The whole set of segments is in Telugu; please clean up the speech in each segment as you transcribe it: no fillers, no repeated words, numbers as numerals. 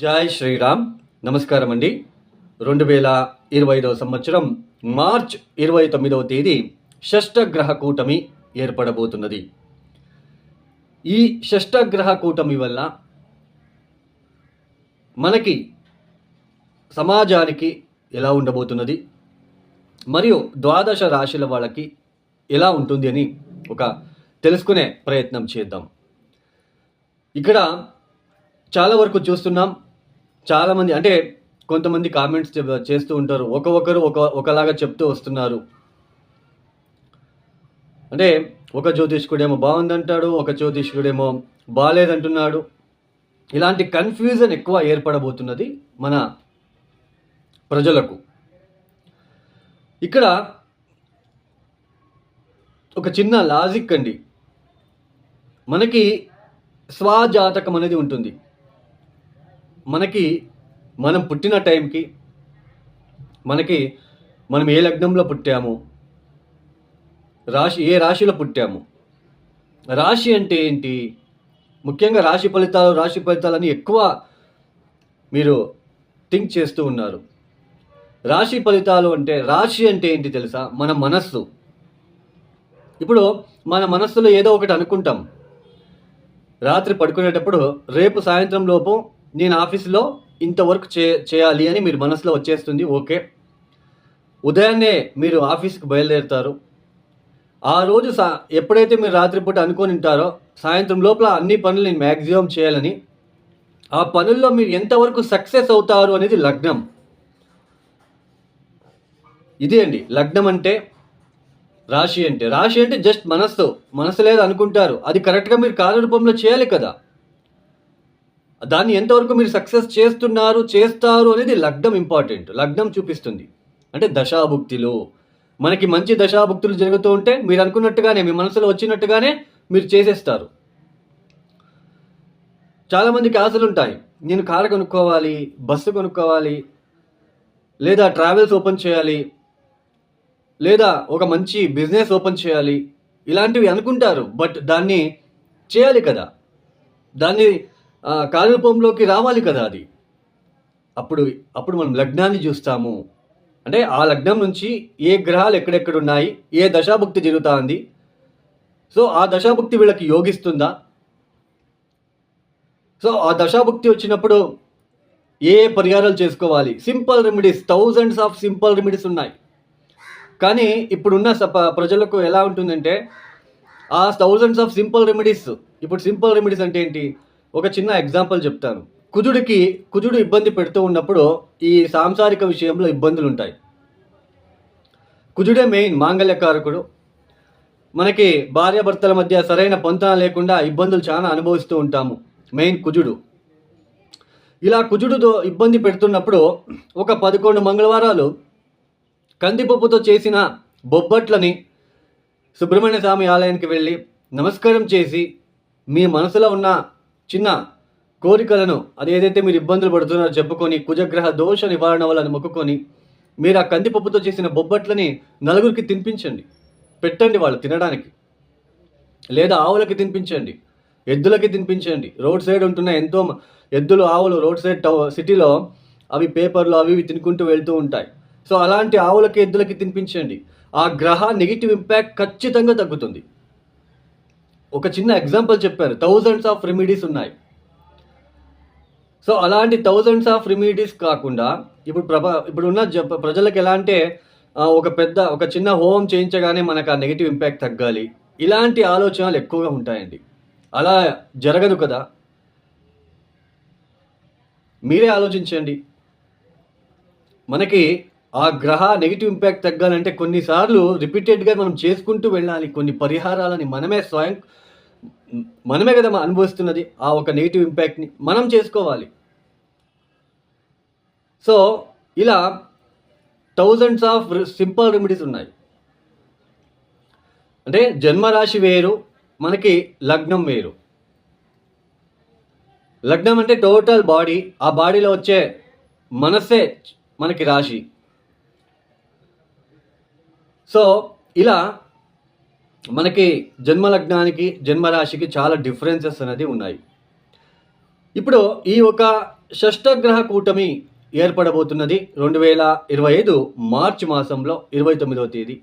జై శ్రీరామ్. నమస్కారం అండి. 2025 సంవత్సరం మార్చ్ 29వ తేదీ షష్టగ్రహ కూటమి ఏర్పడబోతున్నది. ఈ షష్టగ్రహ కూటమి వల్ల మనకి సమాజానికి ఎలా ఉండబోతున్నది, మరియు ద్వాదశ రాశుల వాళ్ళకి ఎలా ఉంటుంది అని ఒక తెలుసుకునే ప్రయత్నం చేద్దాం. ఇక్కడ చాలా వరకు చూస్తున్నాం, చాలామంది అంటే కొంతమంది కామెంట్స్ చేస్తూ ఉంటారు, ఒకరు ఒకలాగా చెప్తూ వస్తున్నారు. అంటే ఒక జ్యోతిష్కుడేమో బాగుందంటాడు, ఒక జ్యోతిష్కుడేమో బాగాలేదంటున్నాడు. ఇలాంటి కన్ఫ్యూజన్ ఎక్కువ ఏర్పడబోతున్నది మన ప్రజలకు. ఇక్కడ ఒక చిన్న లాజిక్ అండి. మనకి స్వజాతకం అనేది ఉంటుంది. మనం పుట్టిన టైంకి మనం ఏ లగ్నంలో పుట్టాము, ఏ రాశిలో పుట్టాము, రాశి అంటే ఏంటి, ముఖ్యంగా రాశి ఫలితాలని ఎక్కువ మీరు థింక్ చేస్తూ ఉన్నారు. రాశి ఫలితాలు అంటే, రాశి అంటే ఏంటి తెలుసా? మన మనస్సు. ఇప్పుడు మన మనస్సులో ఏదో ఒకటి అనుకుంటాం. రాత్రి పడుకునేటప్పుడు రేపు సాయంత్రం లోపు నేను ఆఫీస్లో ఇంతవరకు చేయాలి అని మీరు మనసులో వచ్చేస్తుంది. ఓకే, ఉదయాన్నే మీరు ఆఫీస్కి బయలుదేరుతారు. ఆ రోజు ఎప్పుడైతే మీరు రాత్రిపూట అనుకొని ఉంటారో సాయంత్రం లోపల అన్ని పనులు నేను మ్యాక్సిమం చేయాలని, ఆ పనుల్లో మీరు ఎంతవరకు సక్సెస్ అవుతారు అనేది లగ్నం. ఇదే అండి లగ్నం అంటే. రాశి అంటే జస్ట్ మనస్సు లేదు అనుకుంటారు, అది కరెక్ట్గా మీరు కార్యరూపంలో చేయాలి కదా. దాన్ని ఎంతవరకు మీరు సక్సెస్ చేస్తారు అనేది లగ్నం ఇంపార్టెంట్. లగ్నం చూపిస్తుంది. అంటే దశాభుక్తిలో మనకి మంచి దశాభుక్తులు జరుగుతూ ఉంటే మీరు అనుకున్నట్టుగానే, మీ మనసులో వచ్చినట్టుగానే మీరు చేసేస్తారు. చాలామందికి ఆశలు ఉంటాయి, నేను కారు కొనుక్కోవాలి, బస్సు కొనుక్కోవాలి, లేదా ట్రావెల్స్ ఓపెన్ చేయాలి, లేదా ఒక మంచి బిజినెస్ ఓపెన్ చేయాలి, ఇలాంటివి అనుకుంటారు. బట్ దాన్ని చేయాలి కదా, దాన్ని కార్యరూపంలోకి రావాలి కదా. అది అప్పుడు మనం లగ్నాన్ని చూస్తాము. అంటే ఆ లగ్నం నుంచి ఏ గ్రహాలు ఎక్కడెక్కడ ఉన్నాయి, ఏ దశాభుక్తి జరుగుతూ ఉంది, సో ఆ దశాభుక్తి వీళ్ళకి యోగిస్తుందా, సో ఆ దశాభుక్తి వచ్చినప్పుడు ఏ పరిహారాలు చేసుకోవాలి. Simple remedies, thousands of simple remedies ఉన్నాయి. కానీ ఇప్పుడున్న ప్రజలకు ఎలా ఉంటుందంటే, ఆ థౌజండ్స్ ఆఫ్ సింపుల్ రెమెడీస్, ఇప్పుడు సింపుల్ రెమెడీస్ అంటే ఏంటి? ఒక చిన్న ఎగ్జాంపుల్ చెప్తాను. కుజుడు ఇబ్బంది పెడుతూ ఉన్నప్పుడు ఈ సాంసారిక విషయంలో ఇబ్బందులు ఉంటాయి. కుజుడే మెయిన్ మాంగళ్యకారకుడు. మనకి భార్యాభర్తల మధ్య సరైన పొంతన లేకుండా ఇబ్బందులు చాలా అనుభవిస్తూ ఉంటాము. మెయిన్ కుజుడు. ఇలా కుజుడుతో ఇబ్బంది పెడుతున్నప్పుడు ఒక 11 మంగళవారాలు కందిపప్పుతో చేసిన బొబ్బట్లని సుబ్రహ్మణ్య స్వామి ఆలయానికి వెళ్ళి నమస్కారం చేసి, మీ మనసులో ఉన్న చిన్న కోరికలను, అదేదైతే మీరు ఇబ్బందులు పడుతున్నారో చెప్పుకొని, కుజగ్రహ దోష నివారణ వల్ల మొక్కుకొని, మీరు ఆ కందిపప్పుతో చేసిన బొబ్బట్లని నలుగురికి తినిపించండి, పెట్టండి వాళ్ళు తినడానికి. లేదా ఆవులకి తినిపించండి, ఎద్దులకి తినిపించండి. రోడ్ సైడ్ ఉంటున్న ఎంతో ఎద్దులు, ఆవులు రోడ్ సైడ్ సిటీలో అవి పేపర్లు అవి తినుకుంటూ వెళ్తూ ఉంటాయి. సో అలాంటి ఆవులకి, ఎద్దులకి తినిపించండి. ఆ గ్రహ నెగిటివ్ ఇంపాక్ట్ ఖచ్చితంగా తగ్గుతుంది. ఒక చిన్న ఎగ్జాంపుల్ చెప్పారు, థౌజండ్స్ ఆఫ్ రెమెడీస్ ఉన్నాయి. సో అలాంటి థౌజండ్స్ ఆఫ్ రెమెడీస్ కాకుండా ఇప్పుడున్న ప్రజలకు ఎలా అంటే, ఒక చిన్న హోమం చేయించగానే మనకు ఆ నెగిటివ్ ఇంపాక్ట్ తగ్గాలి, ఇలాంటి ఆలోచనలు ఎక్కువగా ఉంటాయండి. అలా జరగదు కదా. మీరే ఆలోచించండి. మనకి ఆ గ్రహ నెగిటివ్ ఇంపాక్ట్ తగ్గాలంటే కొన్నిసార్లు రిపీటెడ్గా మనం చేసుకుంటూ వెళ్ళాలి. కొన్ని పరిహారాలని మనమే కదా అనుభవిస్తున్నది. ఆ ఒక నెగిటివ్ ఇంపాక్ట్ని మనం చేసుకోవాలి. సో ఇలా థౌజండ్స్ ఆఫ్ సింపుల్ రెమెడీస్ ఉన్నాయి. అంటే జన్మరాశి వేరు, మనకి లగ్నం వేరు. లగ్నం అంటే టోటల్ బాడీ, ఆ బాడీలో వచ్చే మనస్సే మనకి రాశి. సో ఇలా మనకి జన్మలగ్నానికి, జన్మరాశికి చాలా డిఫరెన్సెస్ అనేది ఉన్నాయి. ఇప్పుడు ఈ ఒక షష్టగ్రహ కూటమి ఏర్పడబోతున్నది 2025 మార్చి మాసంలో 29వ తేదీ.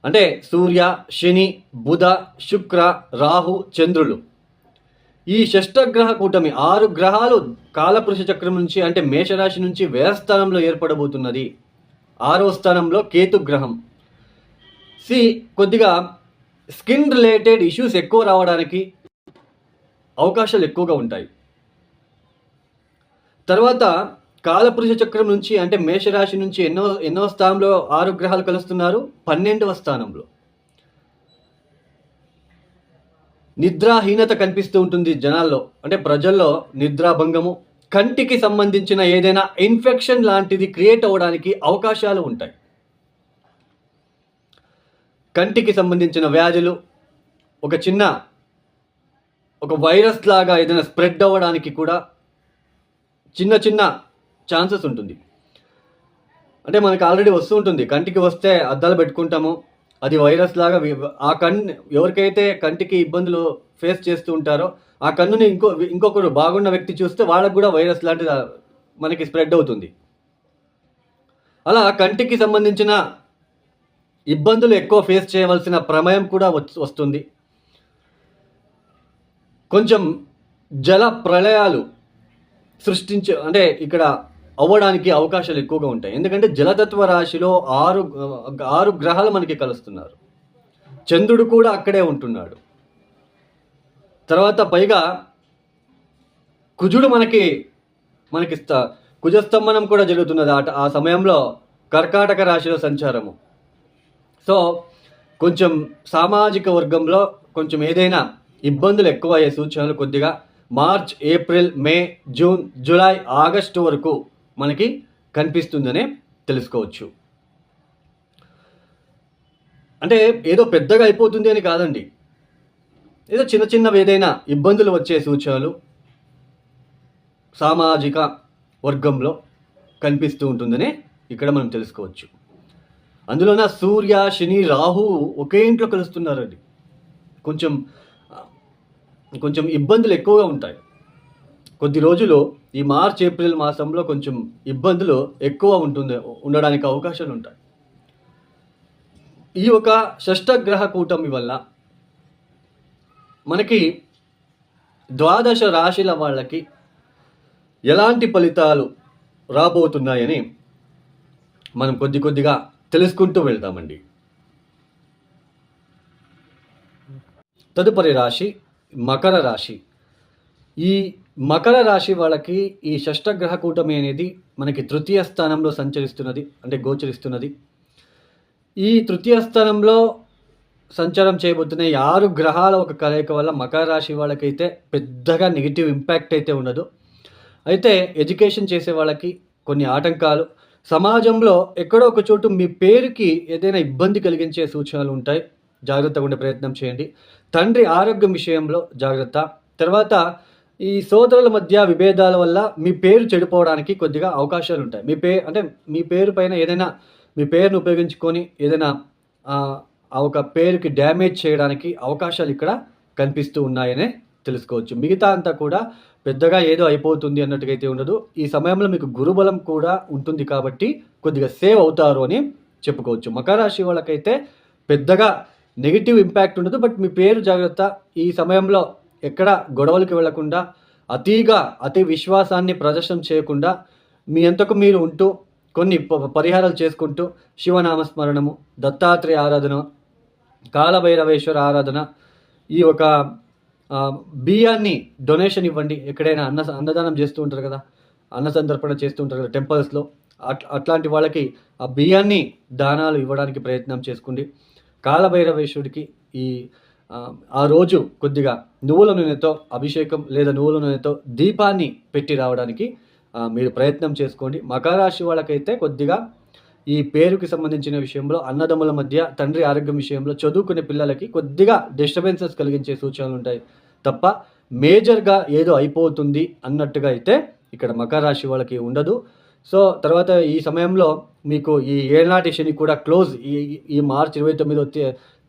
అంటే సూర్య, శని, బుధ, శుక్ర, రాహు, చంద్రులు, ఈ షష్టగ్రహ కూటమి 6 గ్రహాలు కాలపురుష చక్రం నుంచి అంటే మేషరాశి నుంచి వ్యయస్థానంలో ఏర్పడబోతున్నది. 6వ స్థానంలో కేతు గ్రహం. కొద్దిగా స్కిన్ రిలేటెడ్ ఇష్యూస్ ఎక్కువ రావడానికి అవకాశాలు ఎక్కువగా ఉంటాయి. తర్వాత కాలపురుష చక్రం నుంచి అంటే మేషరాశి నుంచి ఎన్నో స్థానంలో 6 గ్రహాలు కలుస్తున్నారు? 12వ స్థానంలో. నిద్రాహీనత కనిపిస్తూ ఉంటుంది జనాల్లో, అంటే ప్రజల్లో నిద్రాభంగము, కంటికి సంబంధించిన ఏదైనా ఇన్ఫెక్షన్ లాంటిది క్రియేట్ అవ్వడానికి అవకాశాలు ఉంటాయి. కంటికి సంబంధించిన వ్యాధులు, ఒక వైరస్ లాగా ఏదైనా స్ప్రెడ్ అవ్వడానికి కూడా చిన్న ఛాన్సెస్ ఉంటుంది. అంటే మనకు ఆల్రెడీ వస్తూ ఉంటుంది, కంటికి వస్తే అద్దాలు పెట్టుకుంటాము, అది వైరస్ లాగా ఆ కన్ను ఎవరికైతే కంటికి ఇబ్బందులు ఫేస్ చేస్తూ ఉంటారో ఆ కన్నుని ఇంకొకరు బాగున్న వ్యక్తి చూస్తే వాళ్ళకు కూడా వైరస్ లాంటిది మనకి స్ప్రెడ్ అవుతుంది. అలా కంటికి సంబంధించిన ఇబ్బందులు ఎక్కువ ఫేస్ చేయవలసిన ప్రమేయం కూడా వస్తుంది. కొంచెం జల ప్రళయాలు అంటే ఇక్కడ అవ్వడానికి అవకాశాలు ఎక్కువగా ఉంటాయి. ఎందుకంటే జలతత్వ రాశిలో 6 గ్రహాలు మనకి కలుస్తున్నారు. చంద్రుడు కూడా అక్కడే ఉంటున్నాడు. తర్వాత పైగా కుజుడు మనకి కుజస్తంభనం కూడా జరుగుతున్నది ఆ సమయంలో కర్కాటక రాశిలో సంచారము. సో కొంచెం సామాజిక వర్గంలో కొంచెం ఏదైనా ఇబ్బందులు ఎక్కువ అయ్యే సూచనలు కొద్దిగా మార్చ్, ఏప్రిల్, మే, జూన్, జూలై, ఆగస్టు వరకు మనకి కనిపిస్తుందనే తెలుసుకోవచ్చు. అంటే ఏదో పెద్దగా అయిపోతుంది అని కాదండి, ఏదో చిన్నవి ఏదైనా ఇబ్బందులు వచ్చే సూచనలు సామాజిక వర్గంలో కనిపిస్తూ ఉంటుందనే ఇక్కడ మనం తెలుసుకోవచ్చు. అందులోన సూర్య, శని, రాహు ఒకే ఇంట్లో కలుస్తున్నారండి. కొంచెం ఇబ్బందులు ఎక్కువగా ఉంటాయి. కొద్ది రోజులు ఈ మార్చ్, ఏప్రిల్ మాసంలో కొంచెం ఇబ్బందులు ఎక్కువ ఉండడానికి అవకాశాలు ఉంటాయి. ఈ ఒక షష్టగ్రహ కూటమి వల్ల మనకి 12 రాశుల వాళ్ళకి ఎలాంటి ఫలితాలు రాబోతున్నాయని మనం కొద్దిగా తెలుసుకుంటూ వెళ్తామండి. తదుపరి రాశి మకర రాశి. ఈ మకర రాశి వాళ్ళకి ఈ షష్టగ్రహ కూటమి అనేది మనకి 3వ స్థానంలో సంచరిస్తున్నది, అంటే గోచరిస్తున్నది. ఈ 3వ స్థానంలో సంచారం చేయబోతున్న 6 గ్రహాల ఒక కలయిక వల్ల మకర రాశి వాళ్ళకైతే పెద్దగా నెగిటివ్ ఇంపాక్ట్ అయితే ఉండదు. అయితే ఎడ్యుకేషన్ చేసే వాళ్ళకి కొన్ని ఆటంకాలు, సమాజంలో ఎక్కడో ఒక చోటు మీ పేరుకి ఏదైనా ఇబ్బంది కలిగించే సూచనలు ఉంటాయి. జాగ్రత్తగా ఉండే ప్రయత్నం చేయండి. తండ్రి ఆరోగ్యం విషయంలో జాగ్రత్త. తర్వాత ఈ సోదరుల మధ్య విభేదాల వల్ల మీ పేరు చెడిపోవడానికి కొద్దిగా అవకాశాలు ఉంటాయి. మీ పేరు పైన ఏదైనా మీ పేరును ఉపయోగించుకొని ఏదైనా ఆ ఒక పేరుకి డ్యామేజ్ చేయడానికి అవకాశాలు ఇక్కడ కనిపిస్తూ ఉన్నాయనే తెలుసుకోవచ్చు. మిగతా అంతా కూడా పెద్దగా ఏదో అయిపోతుంది అన్నట్టుగా అయితే ఉండదు. ఈ సమయంలో మీకు గురుబలం కూడా ఉంటుంది కాబట్టి కొద్దిగా సేవ్ అవుతారు అని చెప్పుకోవచ్చు. మకర రాశి వాళ్ళకైతే పెద్దగా నెగిటివ్ ఇంపాక్ట్ ఉండదు. బట్ మీ పేరు జాగ్రత్త. ఈ సమయంలో ఎక్కడ గొడవలకి వెళ్లకుండా, అతి విశ్వాసాన్ని ప్రదర్శన చేయకుండా మీ అంతకు మీరు ఉంటూ కొన్ని పరిహారాలు చేసుకుంటూ శివనామస్మరణము, దత్తాత్రేయ ఆరాధన, కాలభైరవేశ్వర ఆరాధన, ఈ ఒక బియ్యాన్ని డొనేషన్ ఇవ్వండి. ఎక్కడైనా అన్నదానం చేస్తూ ఉంటారు కదా, అన్న సంతర్పణ చేస్తూ ఉంటారు కదా టెంపుల్స్లో, అట్లాంటి వాళ్ళకి ఆ బియ్యాన్ని దానాలు ఇవ్వడానికి ప్రయత్నం చేసుకోండి. కాలభైరవేశ్వరుడికి ఆ రోజు కొద్దిగా నువ్వుల నూనెతో అభిషేకం లేదా నువ్వుల నూనెతో దీపాన్ని పెట్టి రావడానికి మీరు ప్రయత్నం చేసుకోండి. మకర రాశి వాళ్ళకైతే కొద్దిగా ఈ పేరుకి సంబంధించిన విషయంలో, అన్నదమ్ముల మధ్య, తండ్రి ఆరోగ్యం విషయంలో, చదువుకునే పిల్లలకి కొద్దిగా డిస్టర్బెన్సెస్ కలిగించే సూచనలు ఉంటాయి తప్ప మేజర్గా ఏదో అయిపోతుంది అన్నట్టుగా అయితే ఇక్కడ మకర రాశి వాళ్ళకి ఉండదు. సో తర్వాత ఈ సమయంలో మీకు ఈ ఏళ్నాటి శని కూడా క్లోజ్. ఈ మార్చ్ 29వ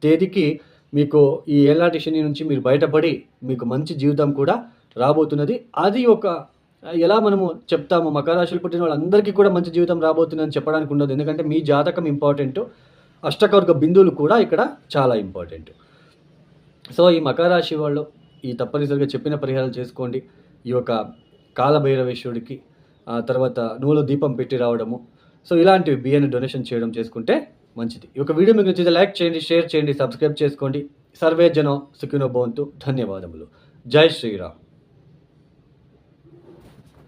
తేదీకి మీకు ఈ ఏళ్నాటి శని నుంచి మీరు బయటపడి మీకు మంచి జీవితం కూడా రాబోతున్నది. అది ఒక ఎలా మనము చెప్తాము మకర రాశిలో పుట్టిన వాళ్ళందరికీ కూడా మంచి జీవితం రాబోతుందని చెప్పడానికి ఉండదు. ఎందుకంటే మీ జాతకం ఇంపార్టెంటు. అష్టకవర్గ బిందువులు కూడా ఇక్కడ చాలా ఇంపార్టెంటు. సో ఈ మకర రాశి వాళ్ళు ఈ తప్పనిసరిగా చెప్పిన పరిహారాలు చేసుకోండి. ఈ యొక్క కాలభైరవేశ్వరుడికి తర్వాత నువ్వులో దీపం పెట్టి రావడము, సో ఇలాంటివి బియ్యాన్ని డొనేషన్ చేయడం చేసుకుంటే మంచిది. ఈ యొక్క వీడియో మీకు నచ్చితే లైక్ చేయండి, షేర్ చేయండి, సబ్స్క్రైబ్ చేసుకోండి. సర్వే జనం సుఖినో భవంతు. ధన్యవాదములు. జై శ్రీరామ్.